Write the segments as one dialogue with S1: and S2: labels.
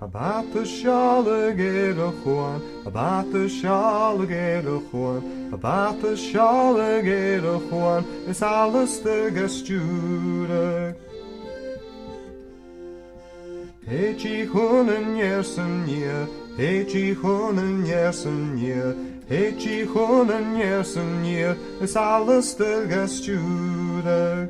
S1: About the shawl get a Juan, about the shawl get a Juan, about the shawl get a Juan, is alles de gestuurd. Heet je honen jersen je, heet je honen jersen je, heet je honen jersen je, is alles de gestuurd.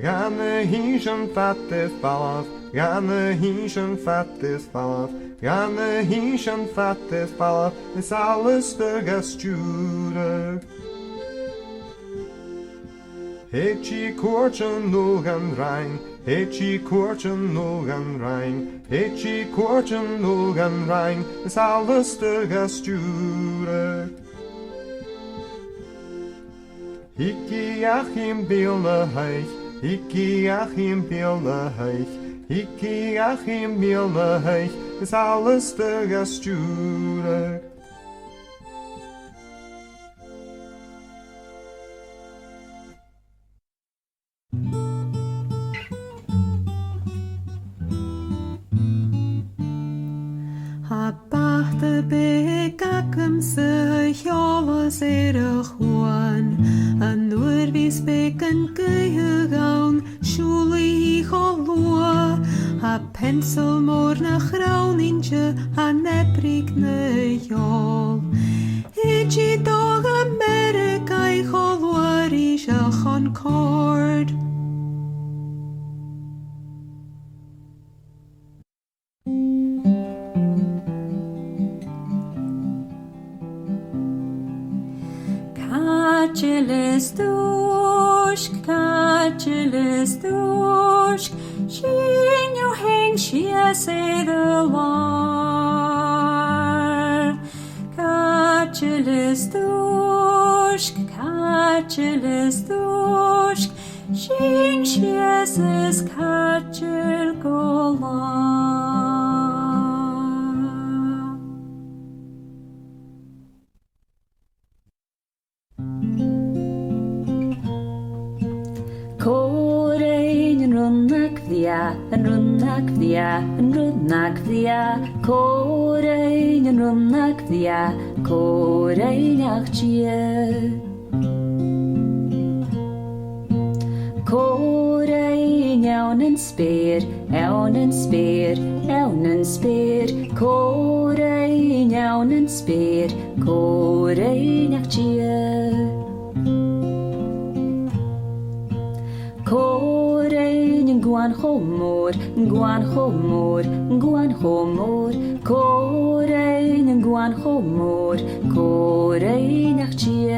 S1: Gane hischen fattes balaf, gane hischen fattes balaf, gane hischen fattes balaf, is alles de gestuurd. Heet je koortjen nog aan Rijn, heet je koortjen nog aan Rijn, heet je koortjen nog aan Rijn, is alles de gestuurd. Hikkie Achim Bielne Heich, hikkie Achim Bielne Heich, hikkie Achim Bielne Heich, is alles de gestuurd.
S2: Habarte bekakkem se alles Juan, an nur vis beken gegaan, schuli cholua, ha pencil morna graunintje, ha neprik ne jol. Echi dog America I cholua risha Concord. Catcheles dusk, shin you hang she say the war. Catcheles dusk, shin she says catchel gola. Òrain an runnak via, an runnak via, an runnak via. Òrain an runnak via, Òrain achtie. Òrain ewn yn spyr, ewn yn spyr, ewn yn spyr. Òrain ewn yn spyr, Òrain achtie. Òrain yn gwan chomor, yn gwan chomor, yn gwan chomor. Òrain yn gwan chomor, Òrain achtie.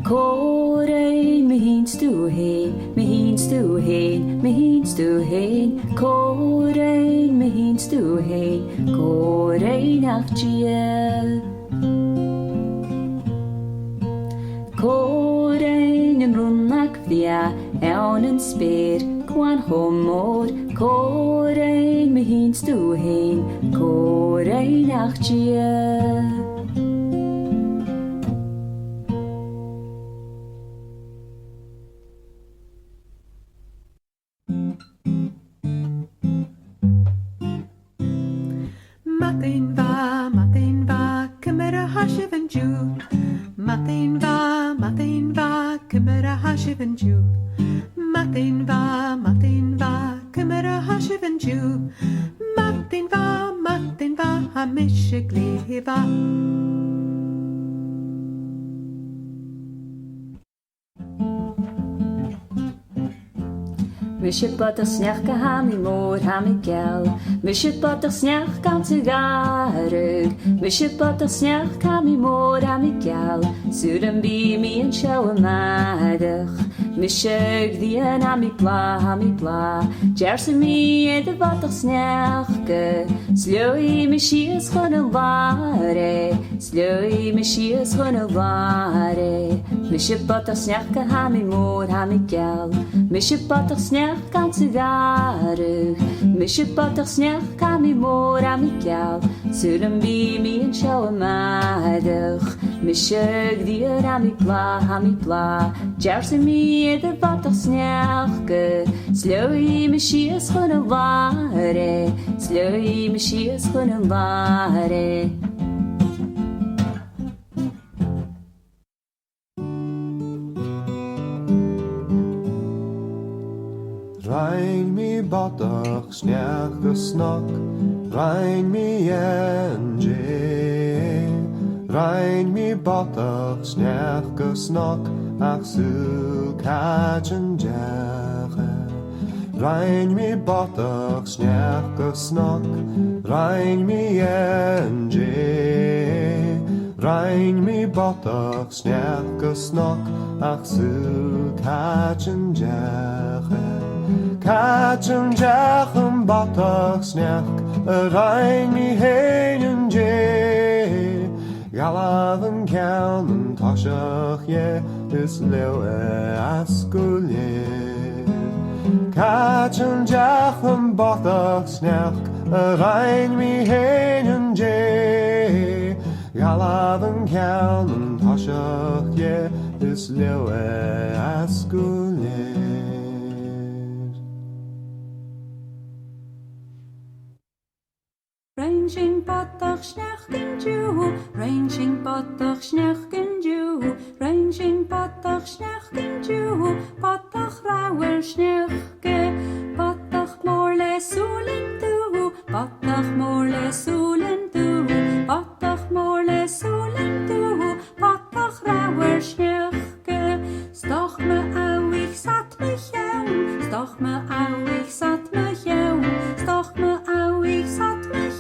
S2: Òrain me hins du heen, me hins du heen, me hins du heen. Òrain me hins du heen, Òrain achtie. Òrain yn runnak via, ewn yn spyr, gwan homor. Òrain me hins du heen, Òrain achtie. Matin va, cymera hashiv yn Jew. Matin va, cymera hashiv yn Jew. Matin va, cymera hashiv yn Jew. Matin va, hamish gliva. Mishet butter snach ka hami mor hami gel. Mishet butter snach kan te garug. Mishet butter snach hami mor hami gel. Sudan be me and show a madig. Misheg die en hami pla. Jersen me en de butter snach ke. Slowy mishies gewoon een ware. Slowy mishies gewoon een ware. Misje potter snjachke ha mi moor ha mi gal. Misje potter snjach kan sigarig. Misje potter snjach ha mi moor ha mi gal. Zullen bi mi en sjouwe madig. Misje gdier ha mi pla. Jarse mi de potter snjachke. Slui misje schoenen ware. Slui misje schoenen ware.
S1: Rein mi badach snjach gesnak, rein mi enje. Rein mi badach snjach gesnak, ach sul kajen jage. Rein mi badach snjach gesnak, rein mi enje. Rein mi badach snjach gesnak, ach sul kajen jage. Kachen jachen batach snjach, rein mi heen en je. Galaven kjelmen tashach je, is leeuwe askulje. Kachen jachen batach snjach, rein mi heen en je. Galaven kjelmen tashach je, is leeuwe askulje.
S2: Ranging patach schnechten Jew, ranging patach schnechten Jew, ranging patach schnechten Jew, patach rauwer schnechke, patach morle soelen toe, patach morle soelen toe, patach morle soelen toe, patach rauwer schnechke, stoch me au ich zat me jou, stoch me au ich zat me jou, stoch me au ich zat me jou.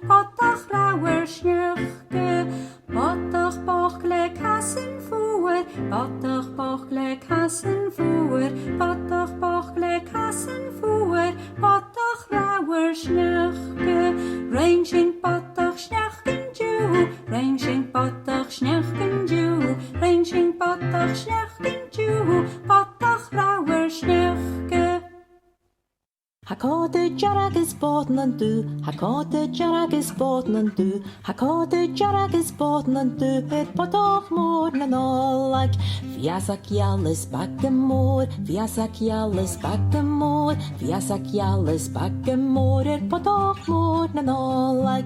S2: Patach rauwer schnechke, patach bochle kassen voer, patach bochle kassen voer, patach bochle kassen voer, patach rauwer schnechke, ranging patach schnechten Jew, ranging patach schnechten Jew, ranging patach schnechten Jew, patach rauwer schnechke.
S3: Hakode jarag is boten an du, hakode jarag is boten an du, hakode jarag is boten an du, het potoch moor na nolag. Viasak jalles bakke moor, viasak jalles bakke moor, viasak jalles bakke moor, het potoch moor na nolag.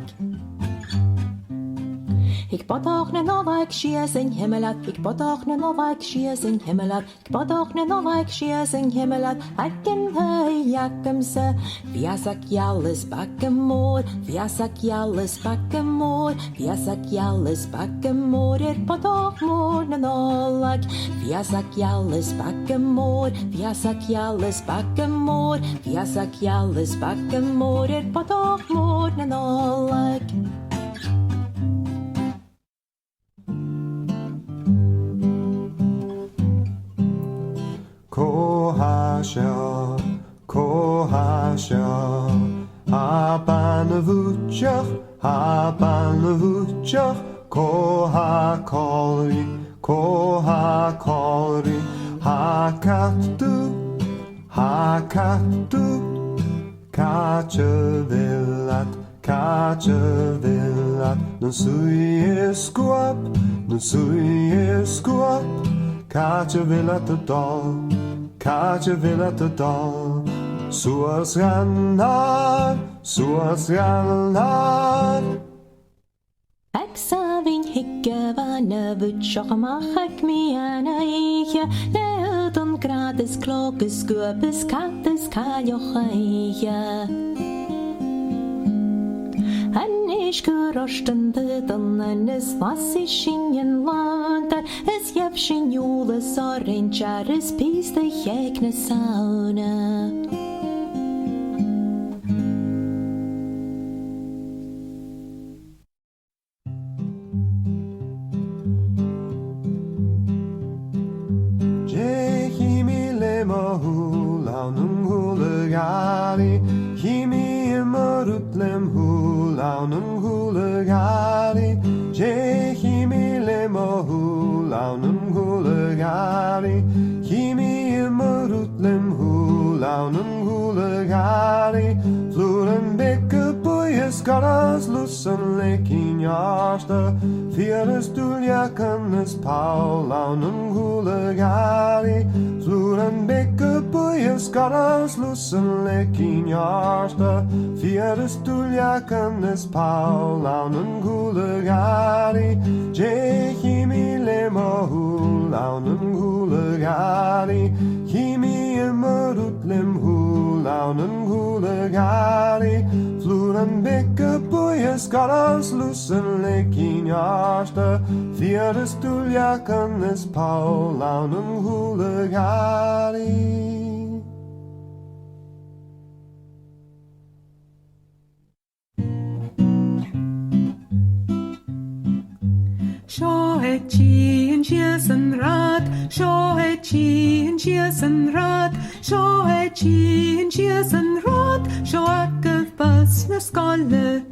S3: Ik potoch na nova, ik schies in himmelat. Ik potoch na nova, ik schies in himmelat. Ik potoch na nova, ik schies in himmelat. Ik ken hij jakemse. Viasak jalles bakke moor, viasak jalles bakke moor, viasak jalles bakke moor. Potoch moor na nolag. Viasak jalles bakke moor, viasak jalles bakke moor, viasak jalles bakke moor. Potoch moor na nolag.
S1: Kohasha, habanavutjach, koha kolri, hakatu, kachevillat, nun suie skuap, kachevillat de dal. Kaatje wil het de dal, zoals gaan naar.
S3: Ik saving hikke wanneer we tjoch mag ik me aan eigen. Nee, dan gratis klokes, koopes, kates, kaljoch eigen. En is gerostende dan en is was is in je land. Es jefschen jule sorrin charis pies de jekne sauna.
S1: Jehimile mahula nung hule gali, himi imarutlem hula nung hule gali, Jehimile mahula nung hule lussen lekin jaarste. Vieres duljakenes Paul aan een goele gari. Vloeren bekke boeien skarras lussen lekin jaarste. Vieres duljakenes Paul aan een goele gari. Jechimi lemahul aan een goele gari. Chimi emerut lemhul aan een goele gari. Vloeren bekke boeien skarras lussen lekin jaarste. Vieres duljakenes Paul aan een goele gari.
S4: Sjo het chi en chies en raad, sjo het chi en chies en raad, sjo het chi en chies en raad, sjo akkev bus na skolle.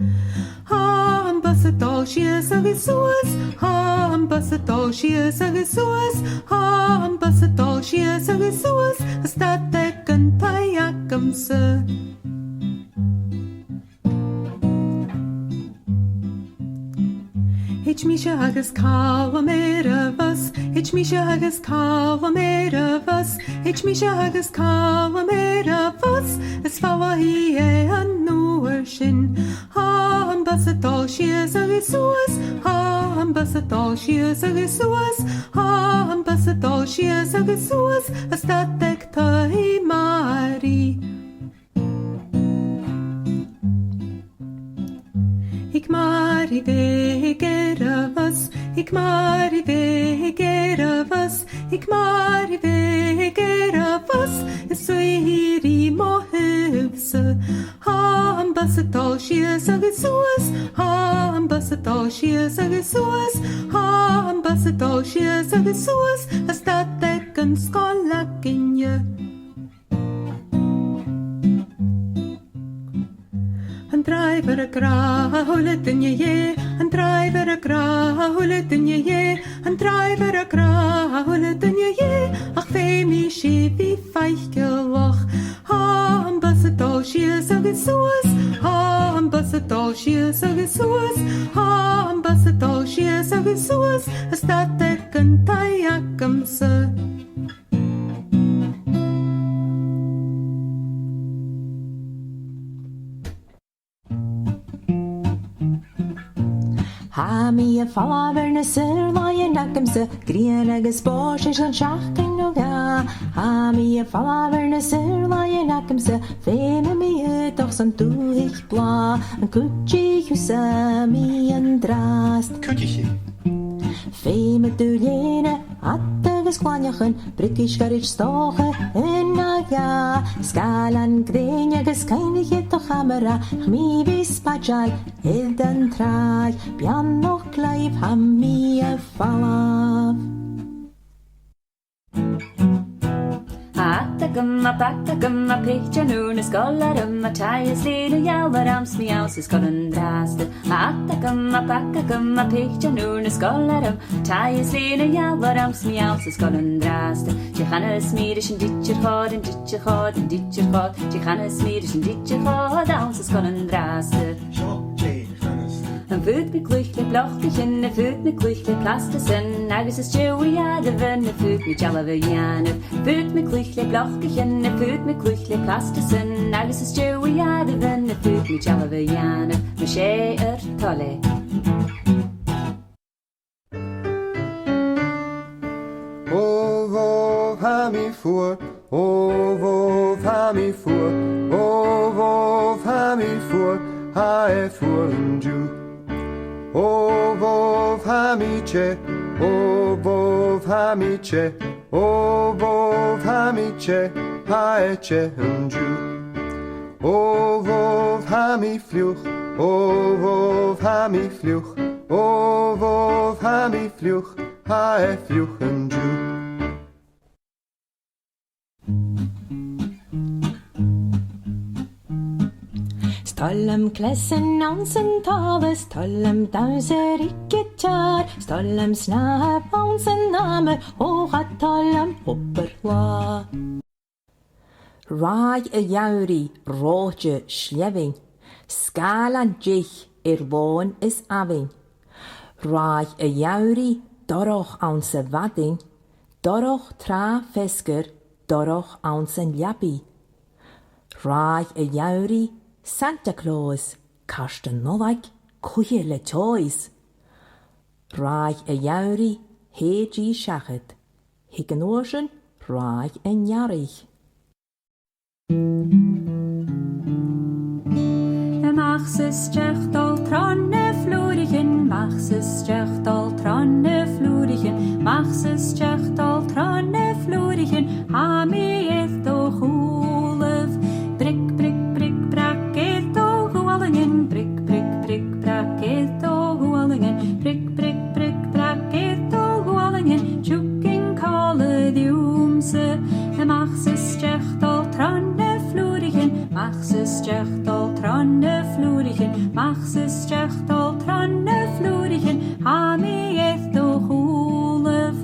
S4: Ha en bus het al chies ag soos, ha en bus het al chies ag soos, ha en bus het al chies ag soos, as dat ek en payakem se. Hitch me shagas kawa mera vas, hitch me shagas kawa mera vas, hitch me shagas kawa mera vas, es fawa hi an nuer shin. Ha an basset all shears ag soas, ha an basset all shears ag soas, ha an basset all shears ag soas, as dat ek ta hi mari. Ik mari vegera vas, ik mari vegera vas, ik mari vegera vas, is so hiri mo huvse. Ha an basset all shears ag soas, ha an basset all shears ag soas, ha an basset all shears ag soas, as dat ek een skolak in je. Een driver a gra hullet in je, een driver a gra hullet in je, een driver a gra hullet in je, ach femi shivi feichgelach. Ha an basset all shears ag soas, ha an basset all shears ag soas, ha an basset all shears ag soas, as dat ek een tayakem se.
S3: Ha mi a falaver na sirlaien akemse, grien agus bosjes an schachken no ga. Ha mi a falaver na sirlaien akemse, feme mi het toch san tuich bla. An kutje husa mi an drast.
S1: Kutje.
S3: Feme duljene, atteges kwanjachen, brikkisch garich stoche, en na ja. Skalan grenjages keinliche toch hamera, chmi vis pajal, dan traag, pian nog kleif, ham mi a falav.
S2: Atagum a picture noon is golarum a tias leader yalvarams me house is golden draste. Atagum a picture noon is golarum tias leader yalvarams me house is golden draste. Jihannes mirish and ditcher hod and ditcher hod and ditcher hod. Jihannes mirish and ditcher hod house is golden draste. En voet me kluchle blochchen, en voet me kluchle plastesen, agus is Joey adeven, en voet me jalavianen. Voet me kluchle blochchen, en voet me kluchle plastesen, agus is Joey adeven, en voet me jalavianen. Me sé tolle.
S1: O vov ha mi voor, o vov ha mi voor, o vov ha mi voor, ha voor een Jew. O vov ha mi che, o vov ha mi che, o vov ha mi che, ha che een Jew. O vov ha mi vlug, o vov ha mi vlug, o vov ha mi vlug, ha vlug een Jew.
S3: Stollem klessen ansen tave, stollem dauser ikke tjar, stollem snap ansen name, hoga tollem hopperla. Rai a jauri, roodje sleving, skalan dich, bháin is abhainn. Ráich a dheabhraí dorach ann sa bhadainn, dorach trá fescar, dorach ann san leapaí. Ráich a dheabhraí Santa Claus, casta nollag, cuithe le toys. Ráich a dheabhraí héadí seachad, hic an uairsin ráich a ngearraich.
S2: Mach's isteach dul tronne floerichen, mach's isteach dul tronne floerichen, mach's isteach dul tronne floerichen, ha mi eth do choolef, brik, brik, brik, brak eth do goalingen, brik, brik, brik, brak eth do goalingen, brik, brik, brik, brak eth do goalingen, tjoeking kalle diumse, mach's isteach dul tronne floerichen, mach's isteach dul tronne floerichen, mach's isteach dul tronne floerichen, ha mi eth do choolef.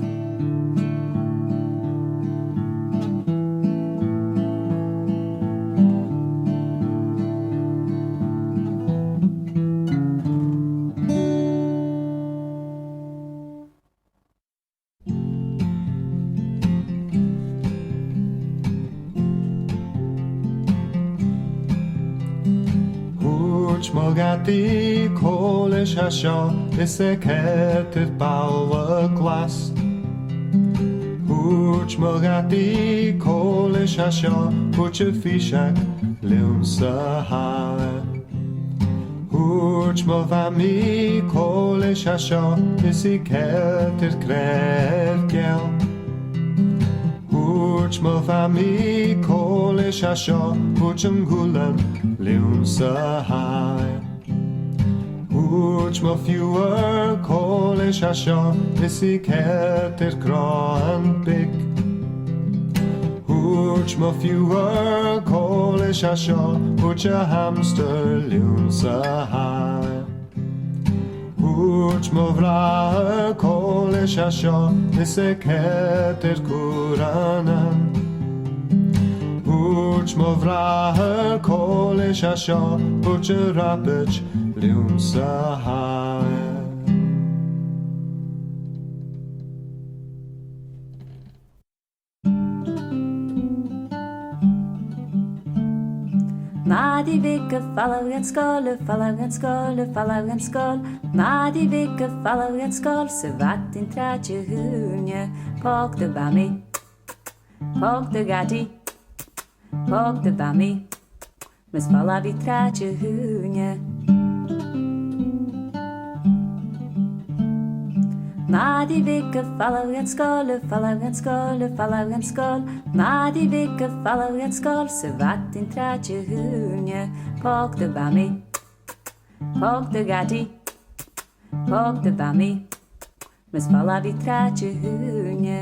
S1: Magati Polish Hashaw is a cated bower glass. Hooch Magati Polish Hashaw, Hooch a fishak, Lumsa Hare. Hooch Movami Polish Hashaw is a cated crab gel. Hooch Movami Polish Hashaw, Hooch Gulan, Lumsa Hare. Hooch mo fewer Polish Hashaw, is he cated grand big. Hooch mo fewer Polish Hashaw, Hooch a hamster Lumsa Hare. Hooch mo vraher Polish Hashaw, is he cated Kuranan. Hooch mo vraher Polish Hashaw, Hooch a rapich Lumsa Hare.
S2: Madi vika follow and skål, follow and skål, follow and skål. Madi vika follow and skål, så vart din trätje hunje. Påk de bami, påk de gati, påk de bami. Men spalla vi trätje hunje. Madi vika follow and skål, follow and skål, follow and skål. Madi vika follow and skål, så vart din trätje hunje. Påk de bami, påk de gati, påk de bami. Men spalla vi trätje hunje.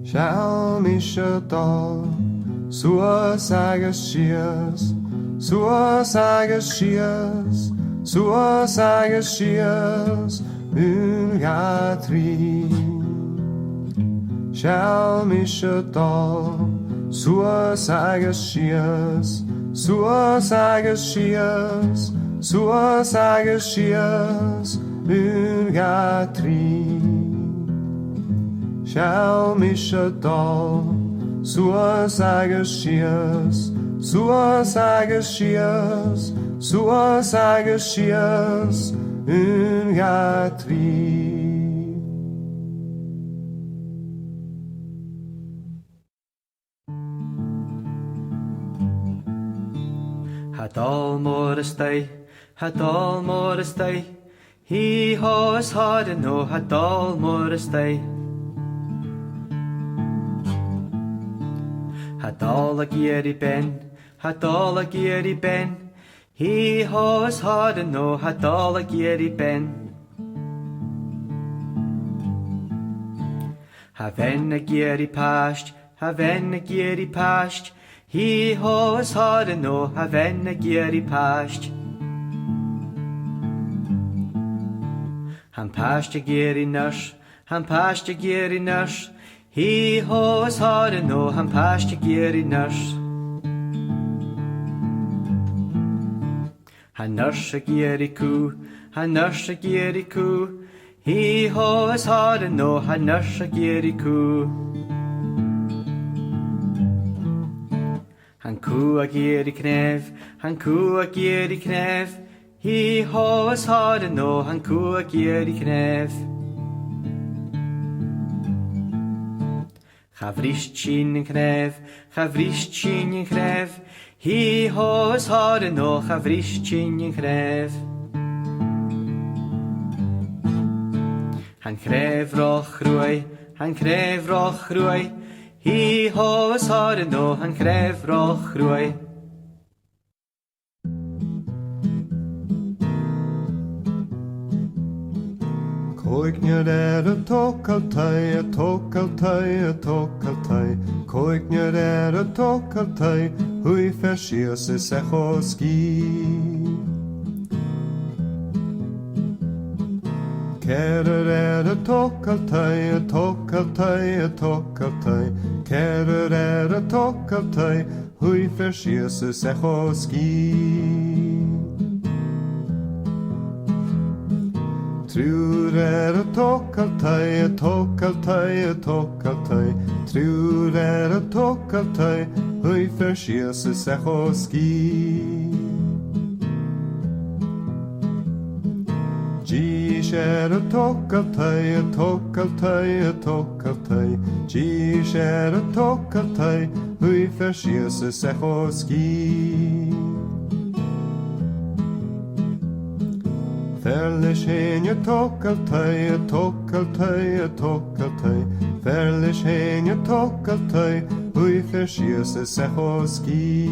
S1: Shall me shut all, suasagas shears, suasagas shears, suasagas shears, ungatri. Shall me shut all, suasagas shears, suasagas shears, suasagas shears, ungatri. Shall me shut all, suasagas shears, suasagas shears, suasagas shears, ungatri.
S5: Had all more stay, had all more stay. He has hard and no had all more stay. Had all a geary ben, had all a geary ben. He has hard and no had all a geary ben. Haven a geary past, haven a geary past. He has hard and no haven a geary past. Han past a geary nurse, han past a geary nurse. He has hard no han past gear in nurse. Han nurse a gear coo, han nurse a gear coo. He has hard no han nurse a gear coo. Han coo a gear knef, han coo a gear knef. He has hard no han coo a gear knef. Chavrist chin in knef, chavrist chin in knef. He has hard no chavrist chin in knef. Han knef roch rooi, han knef roch rooi. He has hard no han knef roch rooi.
S1: Koiknir a tokaltai, a tokaltai, a tokaltai. Koiknir a tokaltai, hui fershios is echoski. Kerer a tokaltai, a tokaltai, a tokaltai. Kerer a tokaltai, hui fershios is echoski. Trúr a tokaltai, a tokaltai, a tokaltai. Trúr a tokaltai, hui fershios is echoski. Gís a tokaltai, a tokaltai, a tokaltai. Gís a tokaltai, hui fershios is echoski. Ferlis henja tokaltai, a tokaltai, a tokaltai. Ferlis henja tokaltai, hui fershios is echoski.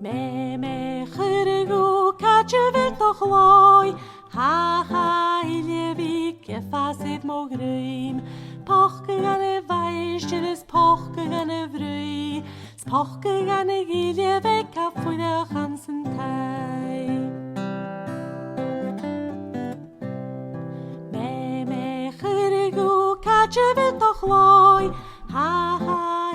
S3: Me chyrgu catje wil toch looi. Ha ilevik fasid mogrim. Pochke gane weisje des pochke gane vrui. Spochke gane ilevik af voor de ganzen tijd. Me chyrgu catje wil toch looi. Ha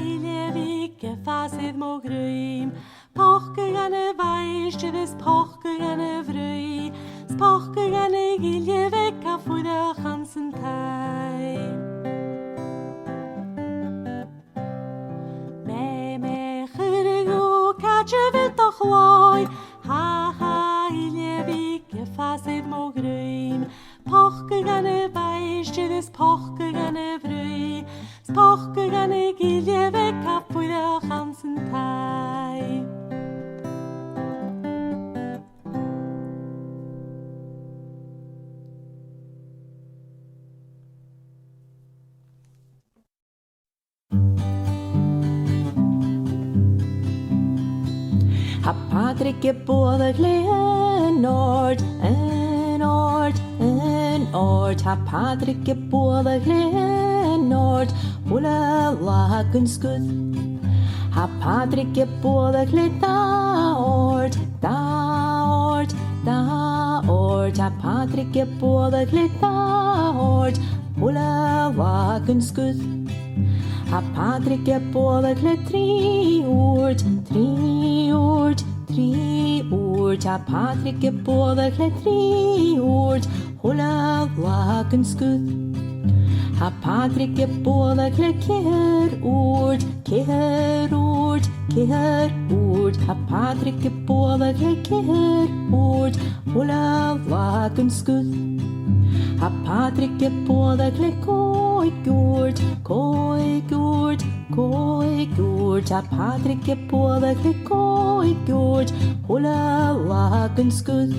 S3: ilevik fasid mogrim. Pochke gane weisje des pochke gane vrui. Spochke gane ilevik af voor de ganzen tijd. Je wilt toch looi, ha ilevik fasid mogrim. Pochke gane weisje des pochke gane vrui. Spochke gane ilevik af voor de ganzen tijd. Ha Patrik är både en ord, en ord, en ord. Ha Patrik är både en ord, hula lagun skud. Ha Patrik är både da ord, da ord, da ord. Ha Patrik är både da ord, hula lagun skud. Ha Patrik är både tre ord, tre ord, tre ord. Ha Patrik är både tre ord, hålla lagen skud. Ha Patrik är både ord, ord, ord. Ha Patrik är både ord, hålla lagen skud. Ha Patrik är både ord, ord. Ha Patrik är både ord, hålla lagen skud.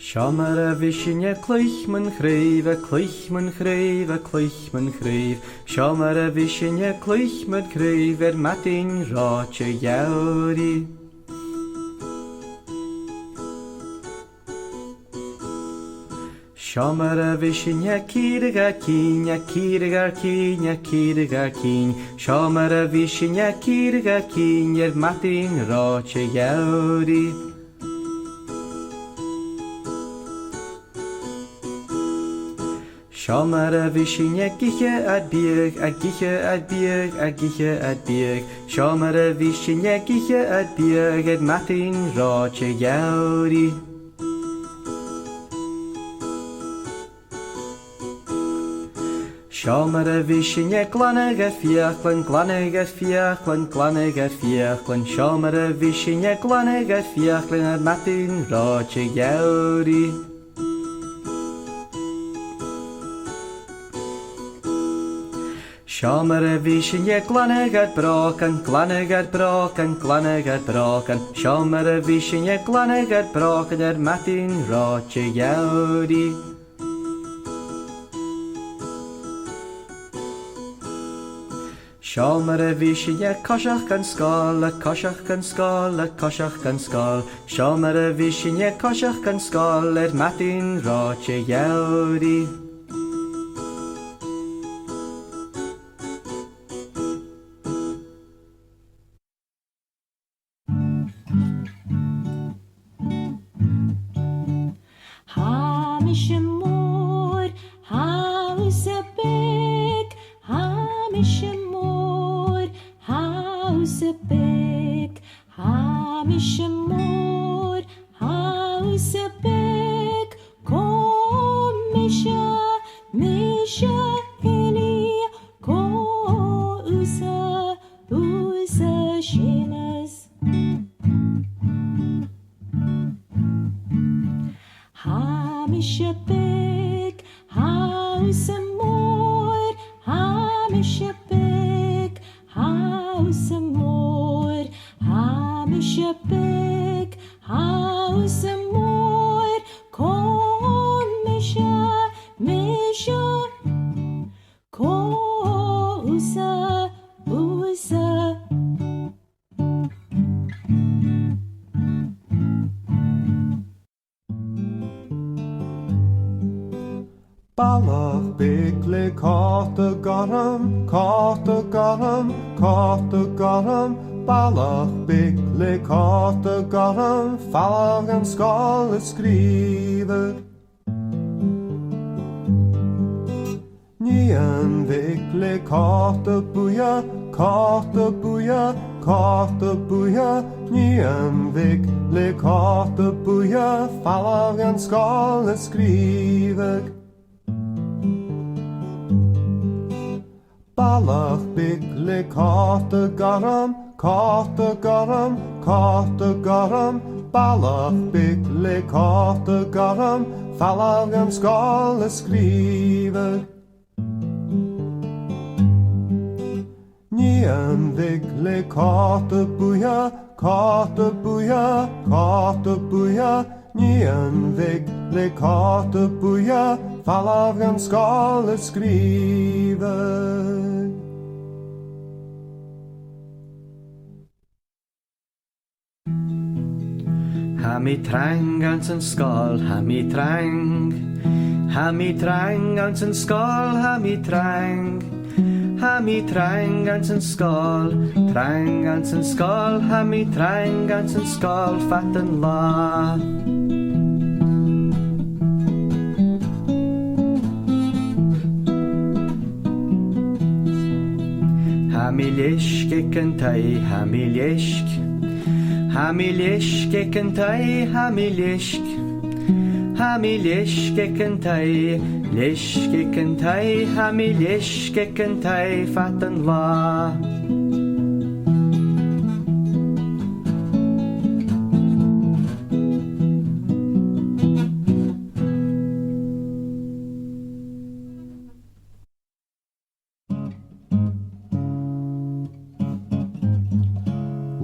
S5: Siamara visinne clich man chréve, clich man chréve, clich man chréve. Siamara visinne clich man chréve, matin ráte jauri. Siamara visinne kirigar kín, kirigar kín, kirigar kín. Siamara visinne kirigar kín, matin ráte jauri. Siamara visinne giche ad bieg, a giche ad bieg, a giche ad bieg. Siamara visinne giche ad bieg, ad matin ráte jauri. Siamara visinne glanag a fiachlan, glanag a fiachlan, glanag a fiachlan. Siamara visinne glanag a fiachlan, ad matin ráte jauri. Siamara visinne glanag ad brokan, glanag ad brokan, glanag ad brokan. Siamara visinne glanag ad brokan, ad matin ráte jauri. Siamara visinne cosach gan sgol, a cosach gan sgol, a cosach gan sgol. Siamara visinne cosach gan sgol, ad matin ráte jauri.
S1: Ballach big carta garam, carta garam, carta garam. Ballach big carta garam, fallag an skall skriver. Nian vig carta buja, carta buja, carta buja. Nian vig carta buja, fallag an skall skriver. Ballach big carta garam, carta garam, carta garam. Ballach big carta garam, fallag an skall skriver. Nian vig carta buja, carta buja, carta buja. Nian vig carta buja, fallag an skall skriver.
S5: Ha mi trang ans en skål, ha mi trang. Ha mi trang ans en skål, ha mi trang. Ha mi trang ans en skål, trang ans en skål. Ha mi trang ans en skål, fat en la. Ha mi lisk ik en tei, ha mi lisk. Ha mi lisk ik en tei, ha mi lisk. Ha mi lisk ik en tei, lisk ik en tei. Ha mi lisk ik en tei, fat en la.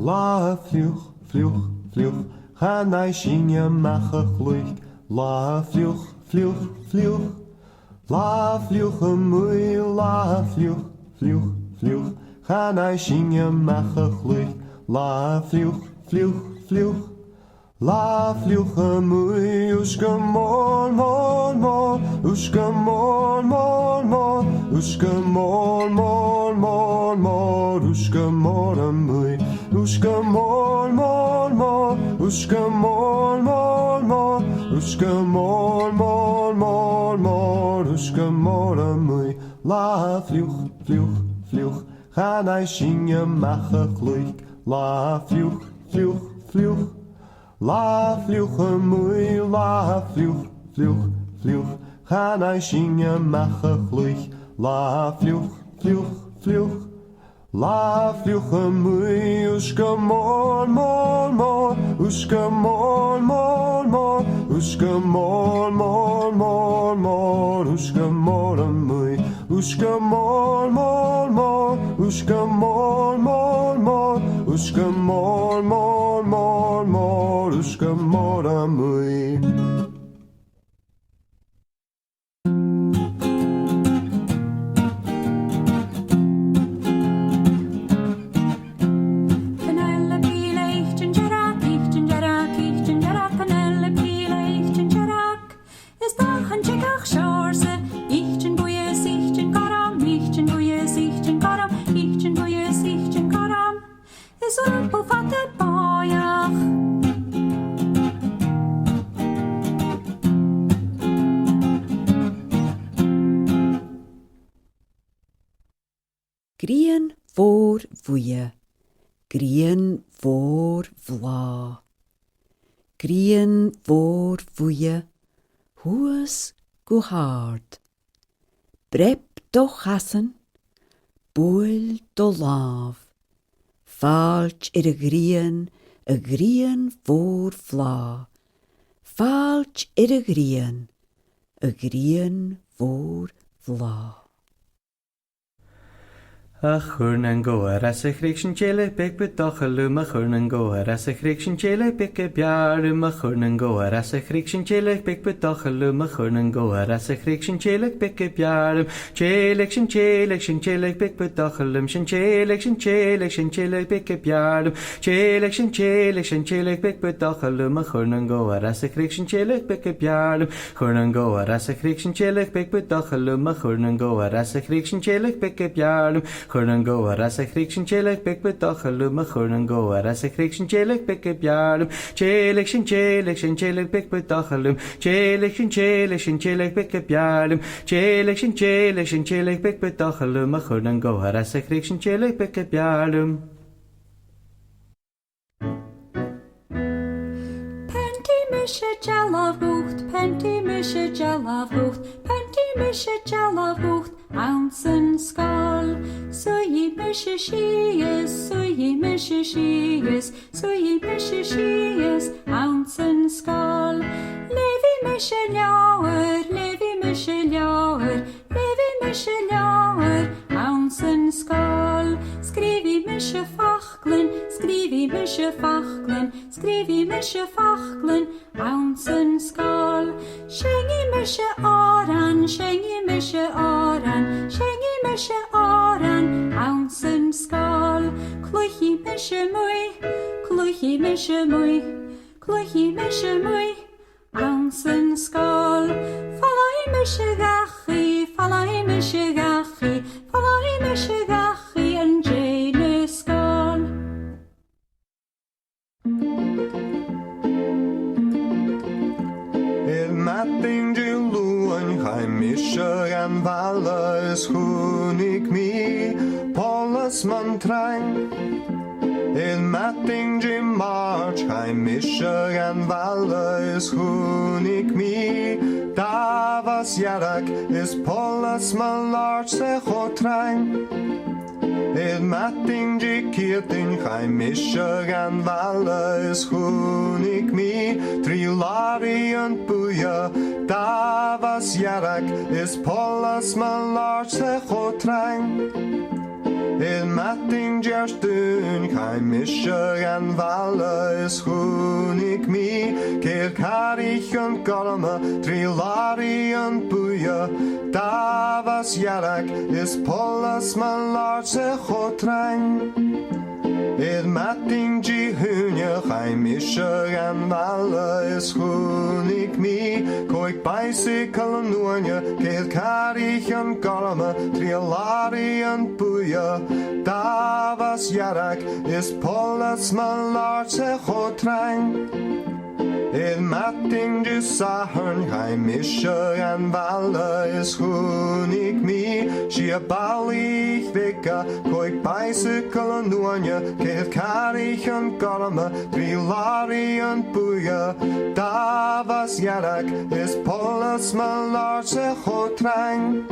S1: La fluch, fluch, fluch, ga nai sinje mache gluich. La fluch, fluch, fluch. La fluch mui, la fluch, fluch, fluch. Gaan I shinge mache chluch. La fluch, fluch, fluch. La fluch mui, uske mol, mol, mol. Uske mol, mol, mol. Uske mol, mol, mol, mol. Uske mol mui. Uske mol, mol, mol. Uske mol, mol, mol. Uske mol, mol, mol, mol. Uske mol mui. La fluch, fluch, fluch. Gaan I shinge mache chluch. La fluch, fluch, fluch. La fluch mui, la fluch, fluch, fluch. Gaan I shinge mache chluch. La fluch, fluch, fluch. La fluch mui, uske mol, mol, mol. Uske mol, mol, mol. Uske mol, mol, mol, mol. Uske mol mui. Uske mol, mol, mol. Uske mol, mol, mol. Uske mol, mol, mol, mol. Uske mol mui.
S6: Grian voor voeie, grian voor vla. Grian voor voeie, hoes go hard. Brep do chassen, boel do laaf. Falch a grian voor vla. Falch a grian voor vla.
S5: A churn an goar as a chriction chile pick with dochalum a churn an goar as a chriction chile pick a biarum a churn an goar as a chriction chile pick with dochalum a churn an goar as a chriction chile pick a biarum chelection chile pick with dochalum shin chelection chile pick a biarum chelection chile pick with dochalum a churn an goar as a chriction chile pick a biarum churn an goar as a chriction chile pick with dochalum a churn an goar as a chriction chile pick a biarum churn an goar as a chriction chile pick with dochalum a churn an goar as a chriction chile pick a biarum chelection chile pick with dochalum chelection chile pick a biarum chelection chile pick with dochalum a churn an goar as a chriction chile pick a biarum.
S2: Mische jalav hocht, penti mische jalav hocht, penti mische jalav hocht, ounsen skal. So ye mische shies, so ye mische shies, so ye mische shies, ounsen skal. Levi mische ljauer, levi mische ljauer, levi mische ljauer, ounsen skal. Skrivi mische fachglen, skrivi mische fachglen, skrivi mische fachglen, ounsen skal. Shengi mische Òrain, shengi mische Òrain, shengi mische Òrain, ounsen skal. Cluchi mische mui, cluchi mische mui, cluchi mische mui, ounsen skal. Falai mische gachi, falai mische gachi, falai mische gachi, en jene skal.
S1: Matting de luan, Chaim mischer an Walle, es hunig mi, Polas man trang. Matting de march, Chaim mischer an Walle, es hunig mi, Da was jarak, is Polas man larch, secho trang. Matting de kirtin, Chaim mischer an Walle, es hunig mi, Trilari und Buja, Da was jarak, is Polas man larch, secho trang. Il matting gerstun, kein Mischer an Walle is hunig mi, keer karich und gorme, trilari und buja, da was jarak is pollas man larse chotrang. Il matting gi hunje, kein Mischer an Walle is hunig mi, koik bicycle nuanje, keer karich und gorme, trilari und buja, da was jarak is pollas man larse chotrang. Il matting du sahen, kein Mischer an Walle is hunig mi, schia ballich wicka, koik bicycle nuanje, keer karich und gorme, trilari und buja, da was jarak is pollas man larse chotrang.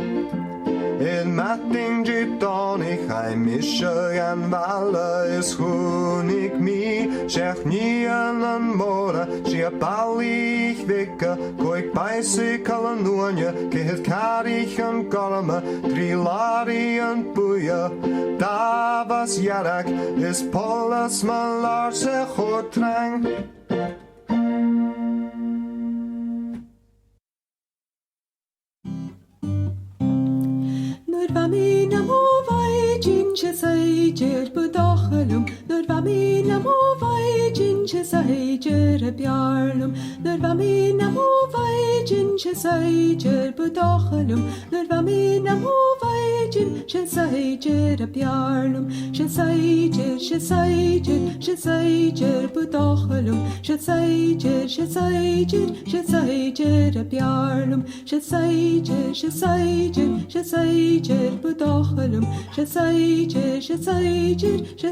S1: Il matting gittoni, kein Mischer an Walle is hunig mi, schech nian an mora, schia ballich wicka, koik bicycle nuanje, keet karich und gorme, trilari und buja, da was jarak is pollas man larse chotrang.
S4: Nur min am ovai ginche sai ger budachalum, nur min am ovai ginche sai ger bjarlum, nur min am ovai ginche sai ger budachalum, nur min am ovai ginche sai ger bjarlum, she sai ger budachalum, she sai ger bjarlum, she sai ger budachalum, she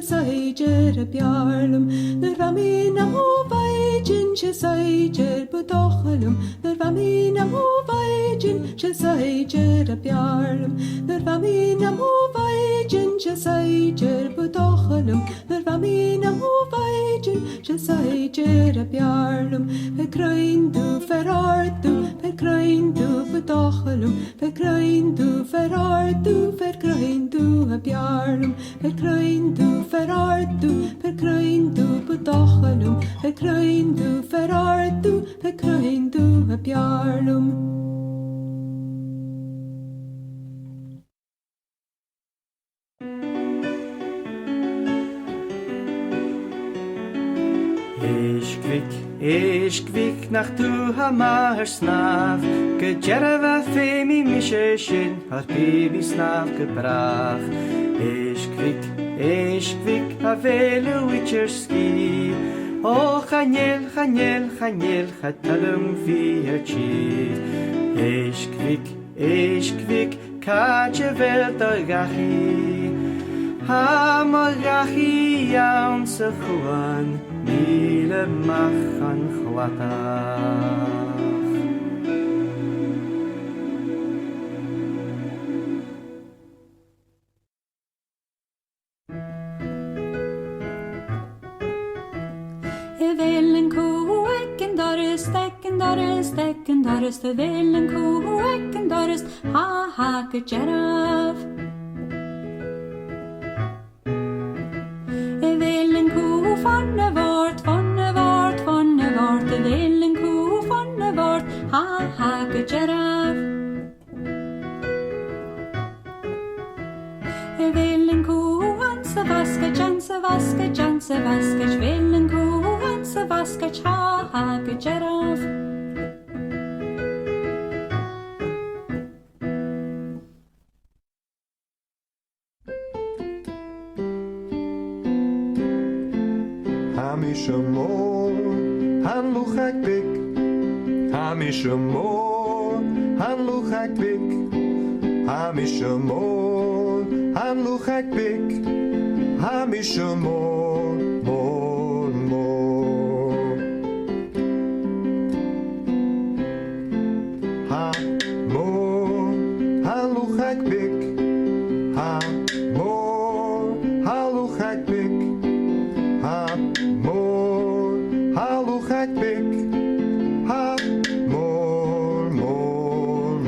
S4: sai ger bjarlum, nur min am ovai gin, she sai ger budachalum, nur min am ovai gin, she sai ger bjarlum, nur min am ovai gin, she sai ger budachalum, nur min am ovai gin, she sai ger bjarlum, verkruin du verart du, verkruin du budachalum, verkruin du verart du, verkruin du a bjarlum, verkruin du verart du, verkruin du budachalum, verkruin du verart du, verkruin du a bjarlum.
S5: Ich gwik nach du hamar snaf, gejerva femi mishin, hat baby snaf gebrach. Ich gwik, a velu witcherski, o Chaniel, chatalum viachi. Ich gwik, kaje veltagachi, hamagachi jaun se chuan, Mile machan chwatach.
S2: Vil en ko ekken dorrest, vil en ko ekken dorrest, ha, gjeraf. Vil en ko fanne vårt, vil en ko fanne vårt, ha, gjeraf. Vil en ko anse vaskach, vil en ko anse vaskach, ha, gjeraf.
S1: Hamishemon, han luchak bik. Hamishemon, han luchak bik. Hamishemon, han luchak bik. Hamishemon, mon. Hamon, han luchak bik. Hamon, han luchak bik. Hamon, haluchak bik, hamon, mon.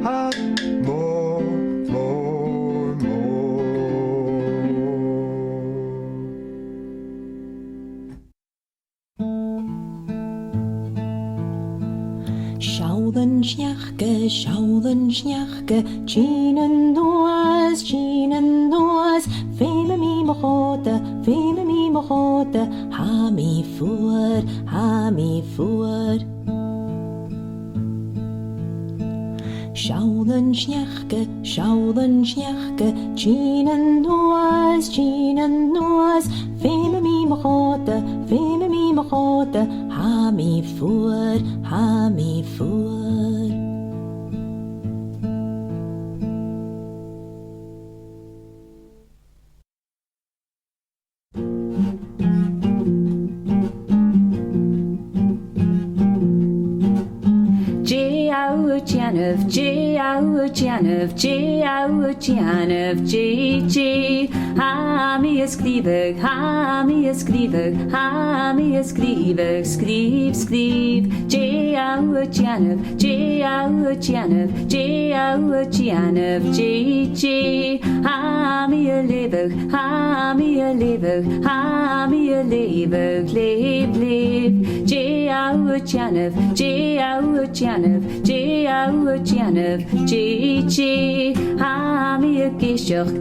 S1: ha, more, more, more.
S3: Schaulen schniachke, chinen noas, feme mi mochote, ha mi fuer. Schaulen schniachke, chinen noas, feme mi mochote, ha mi fuer.
S2: Janov, J. Ha mi skrivig, skriv. Janov, J. Ha mi levig, lev. Janov, J. Ha mi gishach,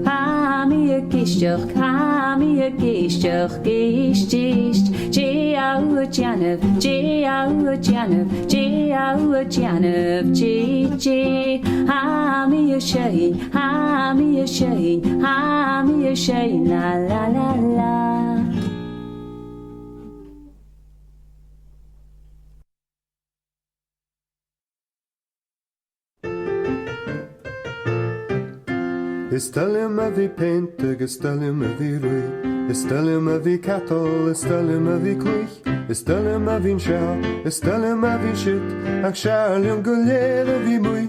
S2: Janov, J. Ha mi shayin, la la la la.
S1: Stel me vi pentig, stel me vi rui, stel me vi cattle, stel me vi kluich, stel me vi schau, stel me vi shit, ach schau gulere vi muy.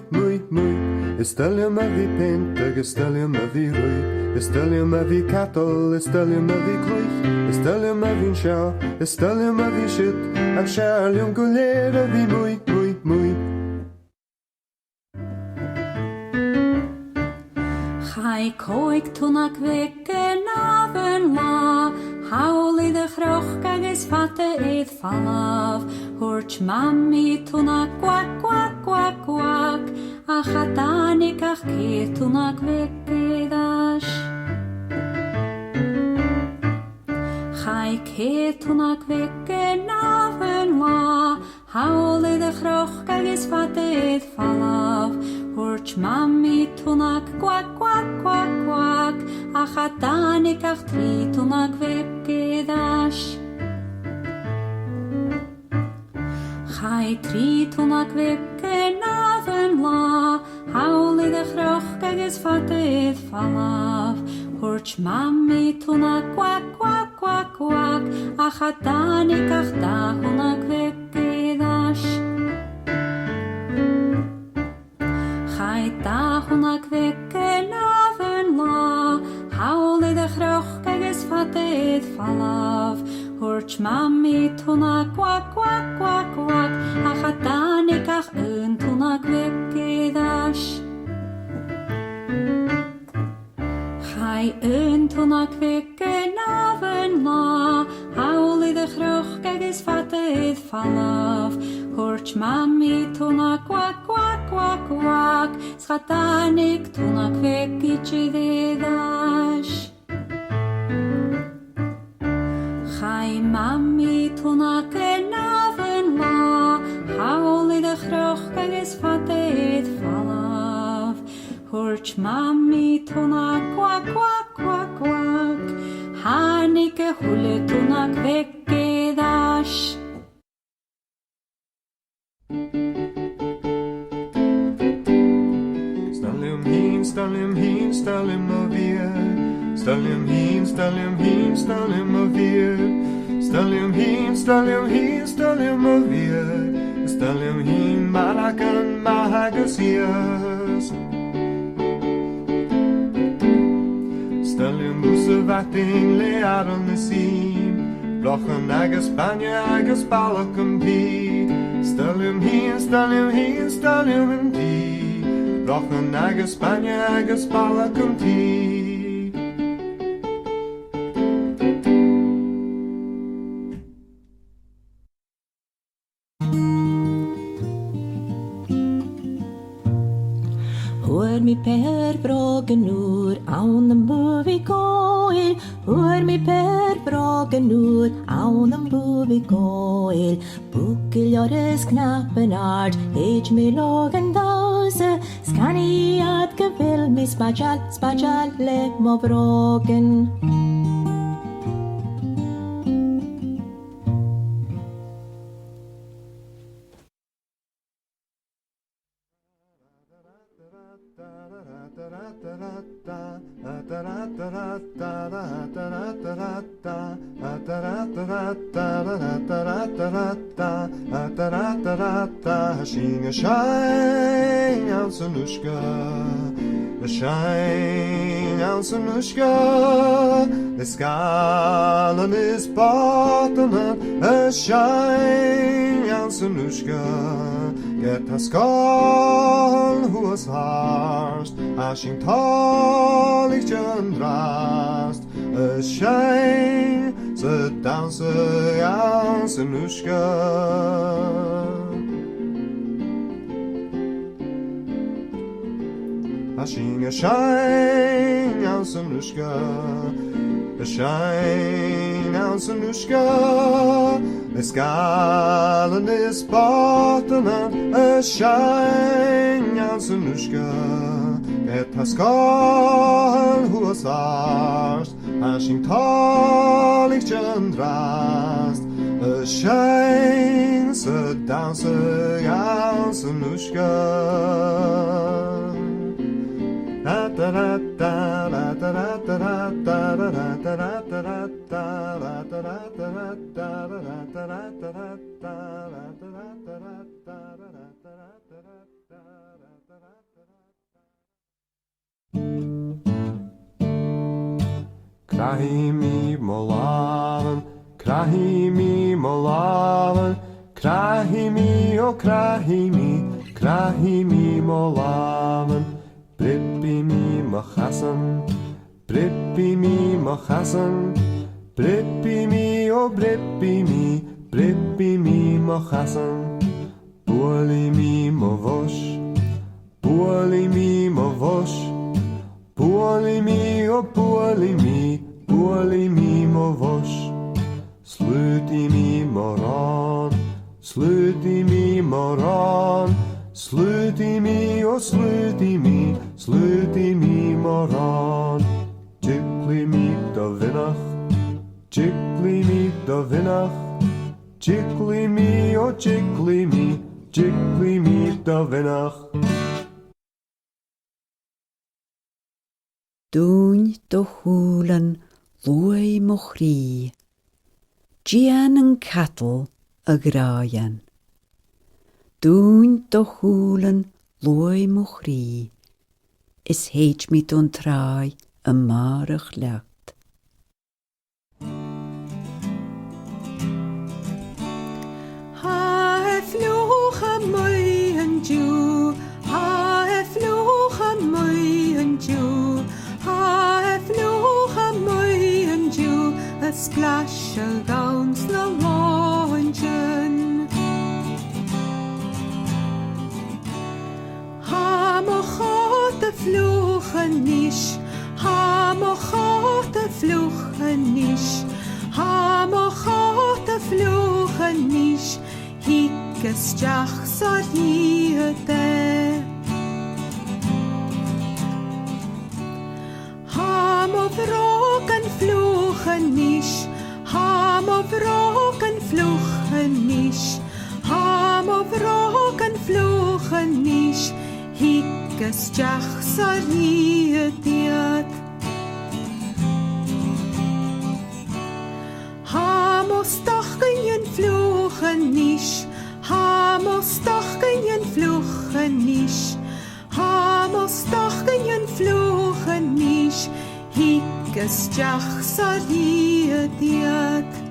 S1: Stel me vi pentig, stel me vi rui, stel me vi cattle, stel me vi kluich, stel me vi schau, stel me vi shit, ach schau gulere vi muy.
S7: Chai koik tunak veke naven la, hauli de chroch gages fate eid falav, hurch mammi tunak quack, ach atanik ach ke tunak veke dash. Chai ke tunak veke naven la, hauli de chroch gages fate eid falav, hurch mammi tunak quack, ach atanik ach tri tunak veke dash. Chai tri tunak veke naven la, hauli de chroch gages fate eid falav, hurch mammi tunak quack, ach atanik ach ta tunak veke dash. Chai ta tunak veke naven la, hauli de chroch gages fate eid falav, hurch mammi tunak quack, ach atanik ach tunak veke dash. Chai tunak veke naven la, hauli de chroch gages fate eid falav, hurch mammi tunak quack, schatanik tunak veke dash. Chai mammi tunak naven la, hauli de chroch gages fate eid falav, hurch mammi tunak quack, hanike hule tunak veke dash.
S1: Stallim hin, stallim avir, stallim hin, stallim avir, stallim hin, stallim avir, stallim hin, marakan mahagasias. Stallim busse vatting lear on the sea, blochen agus Spanje agus balakam pi, stallim hin, stallim in tea. Brochan agus Spania agus Balacum tea.
S3: Hoor mi per brogen oer aan een Bun-sgoil. Hoor mi per brogen oer aan een Bun-sgoil. Boekeljores knappen aard, eet mi logen dause. Skani at gewil mi spajal le mo brogen.
S1: Sing a shine out Sanushka, a shine out Sanushka, the skallen is bottom, a shine out Sanushka, get a skull who was harst, ashing tall ich drast, a shine, sit down, out Sanushka. I sing a shine out Sanushka, a shine out Sanushka, the skallen is bottom, a shine out Sanushka, get a skull who was harst, ashing tall ich drast, a shine, sit down, out Sanushka. Krahimi molaven, krahimi molaven, krahimi o krahimi, krahimi molaven. Brippi mi machassan, brippi mi machassan, brippi mi o brippi mi machassan. Buoli mi movosh, buoli mi movosh, buoli mi o buoli mi movosh. Sluti mi moran, sluti mi moran, sluti mi o sluti mi moran. Jikli mi do vinnach, jikli mi do vinnach, jikli mi o jikli mi do vinnach.
S6: Dún do chúlan lúi mo chrí, Gian an cattle a gráan. Dún do chúlan lúi mo chrí, is heit mi don trai a marach lecht.
S4: Ha vloog a mooi en Jew, ha vloog a mooi en Jew, ha vloog a mooi en Jew, a splash a gowns na wagen. Ha mo gaat a vloog a nish, ha mo gaat a vloog a nish, ha mo gaat a vloog a nish. Hiekes jach sa hiete. Ha mo vroken vloegen nish, ha mo vroken vloegen nish, ha mo vroken vloegen nish. Hiekes jach sa hiete. Ha mo stachen vloegen nish, ha mo stachen vloegen nish, ha mo stachen vloegen nish. Hiekes jach sa hiete.